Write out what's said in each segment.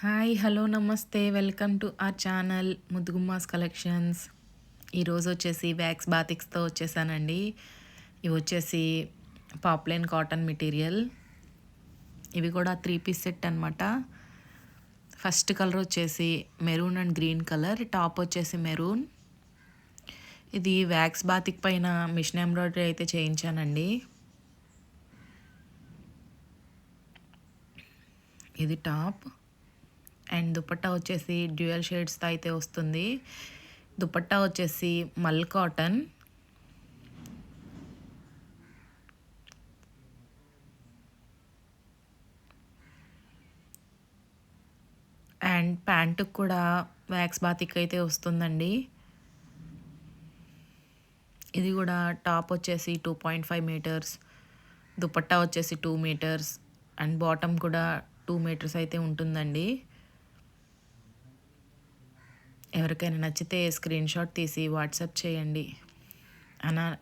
Hi hello namaste welcome to our channel ముద్దుగుమ్మాస్ collections. ఈరోజు వచ్చేసి వ్యాక్స్ బాతిక్స్తో వచ్చేసానండి. ఇవి వచ్చేసి పాప్లైన్ కాటన్ మెటీరియల్. ఇవి కూడా 3 పీస్ సెట్ అనమాట. ఫస్ట్ కలర్ వచ్చేసి maroon and green colour, top వచ్చేసి మెరూన్. ఇది వ్యాక్స్ బాతిక్ పైన మిషన్ ఎంబ్రాయిడరీ అయితే చేయించానండి. ఇది టాప్ అండ్ దుపట్టా వచ్చేసి డ్యూయల్ షేడ్స్తో అయితే వస్తుంది. దుపట్టా వచ్చేసి మల్ కాటన్. అండ్ ప్యాంటుకు కూడా వ్యాక్స్ బాతిక్ అయితే వస్తుందండి. ఇది కూడా టాప్ వచ్చేసి 2.5 మీటర్స్, దుపట్టా వచ్చేసి 2 మీటర్స్ అండ్ బాటమ్ కూడా 2 మీటర్స్ అయితే ఉంటుందండి. ఎవరికైనా నచ్చితే స్క్రీన్ షాట్ తీసి వాట్సాప్ చేయండి.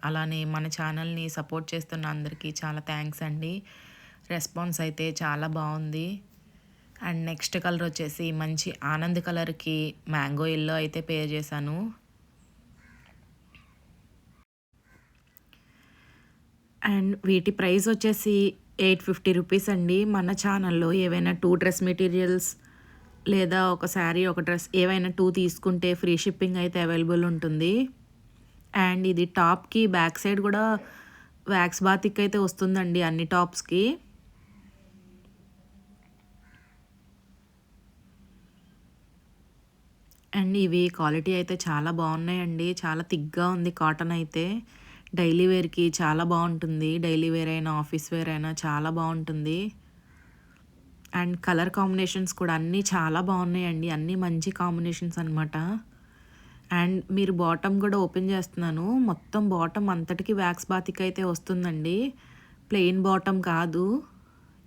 అలానే మన ఛానల్ని సపోర్ట్ చేస్తున్న అందరికీ చాలా థ్యాంక్స్ అండి. రెస్పాన్స్ అయితే చాలా బాగుంది. అండ్ నెక్స్ట్ కలర్ వచ్చేసి మంచి ఆనంద్ కలర్కి మ్యాంగో ఎల్లో అయితే పేర్ చేశాను. అండ్ వీటి ప్రైస్ వచ్చేసి 850 రూపీస్ అండి. మన ఛానల్లో ఏవైనా 2 డ్రెస్ మెటీరియల్స్ లేదా ఒక శారీ ఒక డ్రెస్ ఏవైనా 2 తీసుకుంటే ఫ్రీ షిప్పింగ్ అయితే అవైలబుల్ ఉంటుంది. అండ్ ఇది టాప్కి బ్యాక్ సైడ్ కూడా వ్యాక్స్ బాతిక్ అయితే వస్తుందండి అన్ని టాప్స్కి. అండ్ ఇవి క్వాలిటీ అయితే చాలా బాగున్నాయండి. చాలా థిక్గా ఉంది కాటన్ అయితే. డైలీ వేర్కి చాలా బాగుంటుంది. డైలీ వేర్ అయినా ఆఫీస్ వేర్ అయినా చాలా బాగుంటుంది. అండ్ కలర్ కాంబినేషన్స్ కూడా అన్నీ చాలా బాగున్నాయండి. అన్నీ మంచి కాంబినేషన్స్ అనమాట. అండ్ మీరు బాటమ్ కూడా ఓపెన్ చేస్తున్నాను. మొత్తం బాటమ్ అంతటికి వ్యాక్స్ బాతిక్ అయితే వస్తుందండి. ప్లెయిన్ బాటమ్ కాదు.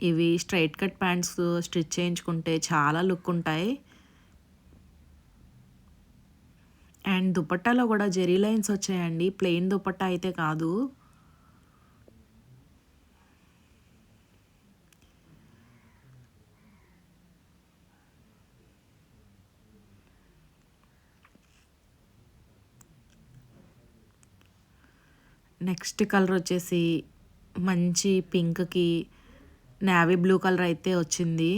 ఇవి స్ట్రైట్ కట్ ప్యాంట్స్ స్టిచ్ చేయించుకుంటే చాలా లుక్ ఉంటాయి. అండ్ దుపట్టాలో కూడా జెరీ లైన్స్ వచ్చాయండి. ప్లెయిన్ దుపట్టా అయితే కాదు. నెక్స్ట్ కలర్ వచ్చేసి మంచి పింక్కి నేవీ బ్లూ కలర్ అయితే వచ్చింది.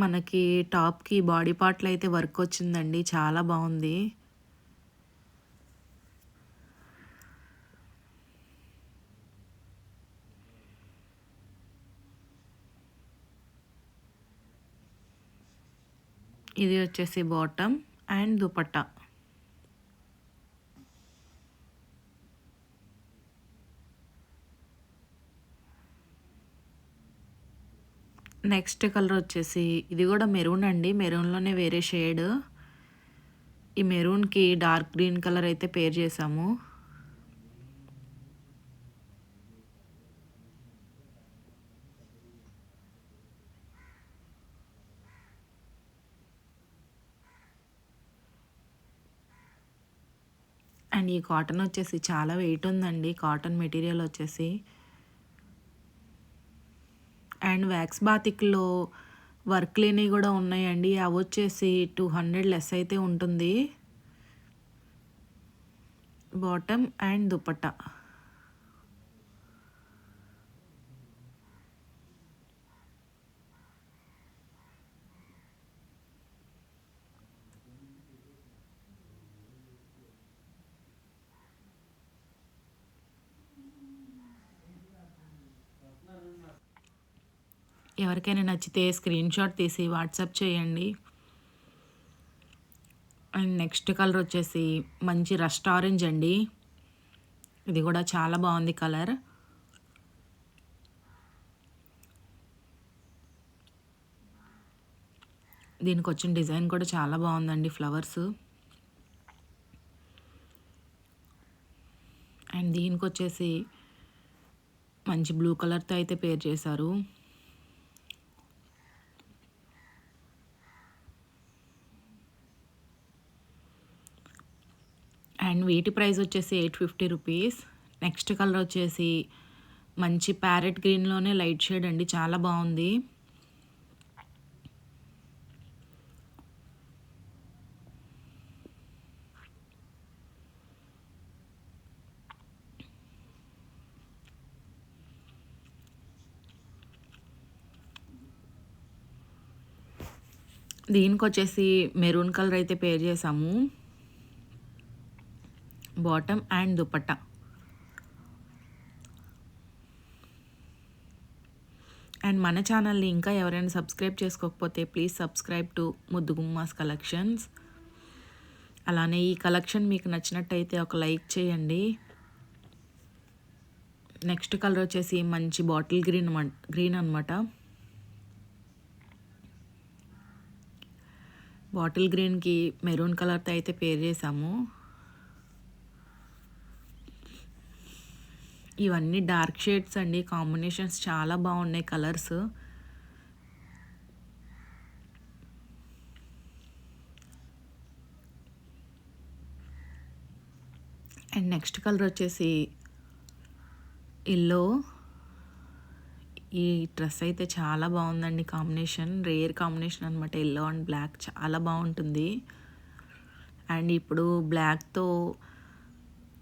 మనకి టాప్కి బాడీ పార్ట్లో అయితే వర్క్ వచ్చిందండి. చాలా బాగుంది. ఇది వచ్చేసి bottom and dupatta. Next colour వచ్చేసి ఇది కూడా మెరూన్ అండి. మెరూన్లోనే వేరే షేడ్. ఈ మెరూన్కి డార్క్ గ్రీన్ కలర్ అయితే పేర్ చేసాము. అండ్ ఈ కాటన్ వచ్చేసి చాలా వెయిట్ ఉందండి. కాటన్ మెటీరియల్ వచ్చేసి. అండ్ వ్యాక్స్ బాతిక్లో వర్క్ లేనివి కూడా ఉన్నాయండి. అవి వచ్చేసి 200 లెస్ అయితే ఉంటుంది. Bottom and dupatta. ఎవరికైనా నచ్చితే స్క్రీన్ షాట్ తీసి వాట్సాప్ చేయండి. అండ్ నెక్స్ట్ కలర్ వచ్చేసి మంచి రస్ట్ ఆరెంజ్ అండి. ఇది కూడా చాలా బాగుంది కలర్. దీనికి వచ్చిన డిజైన్ కూడా చాలా బాగుందండి, ఫ్లవర్స్. అండ్ దీనికి వచ్చేసి మంచి బ్లూ కలర్తో అయితే పేర్ చేశారు. అండ్ వీటి ప్రైస్ వచ్చేసి 850 రూపీస్. నెక్స్ట్ కలర్ వచ్చేసి మంచి ప్యారెట్ గ్రీన్‌లోనే లైట్ షేడ్ అండి. చాలా బావుంది. దీనికొచ్చేసి మెరూన్ కలర్ అయితే పేర్ చేసాము. Bottom and dupatta. అండ్ మన ఛానల్‌ని ఇంకా ఎవరైనా సబ్స్క్రైబ్ చేసుకోకపోతే ప్లీజ్ సబ్స్క్రైబ్ టు ముద్దు గుమ్మాస్ కలెక్షన్స్. అలానే ఈ కలెక్షన్ మీకు నచ్చినట్టయితే ఒక లైక్ చేయండి. నెక్స్ట్ కలర్ వచ్చేసి మంచి బాటిల్ గ్రీన్ అనమాట. బాటిల్ గ్రీన్‌కి మెరూన్ కలర్‌తో అయితే పేర్ చేసాము. ఇవన్నీ డార్క్ షేడ్స్ అండి. కాంబినేషన్స్ చాలా బాగున్నాయి కలర్స్. అండ్ నెక్స్ట్ కలర్ వచ్చేసి ఎల్లో. ఈ డ్రెస్ అయితే చాలా బాగుందండి. కాంబినేషన్ రేర్ కాంబినేషన్ అనమాట. ఎల్లో అండ్ బ్లాక్ చాలా బాగుంటుంది. అండ్ ఇప్పుడు బ్లాక్తో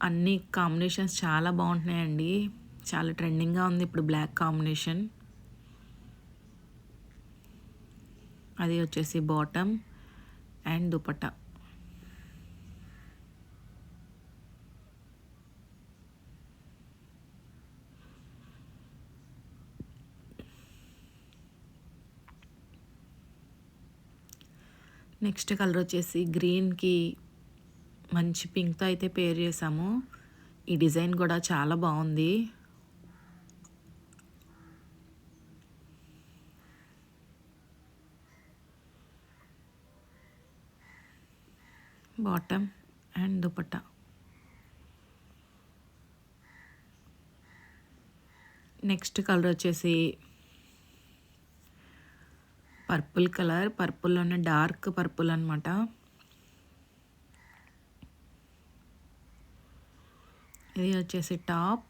అన్ని కాంబినేషన్స్ చాలా బాగుంటున్నాయండి. చాలా ట్రెండింగ్గా ఉంది ఇప్పుడు బ్లాక్ కాంబినేషన్. అది వచ్చేసి bottom and dupatta. Next colour వచ్చేసి గ్రీన్‌కి మంచి పింక్‌తో అయితే పేర్ చేసాము. ఈ డిజైన్ కూడా చాలా బాగుంది. Bottom and dupatta. Next colour వచ్చేసి పర్పుల్ కలర్. పర్పుల్లోనే డార్క్ పర్పుల్ అనమాట. ఇది వచ్చేసి టాప్.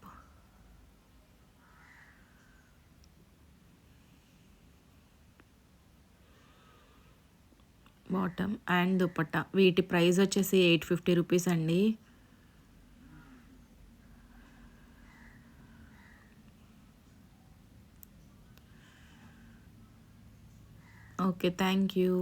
Bottom and dupatta. వీటి ప్రైస్ వచ్చేసి 850 రూపీస్ అండి. Okay, thank you.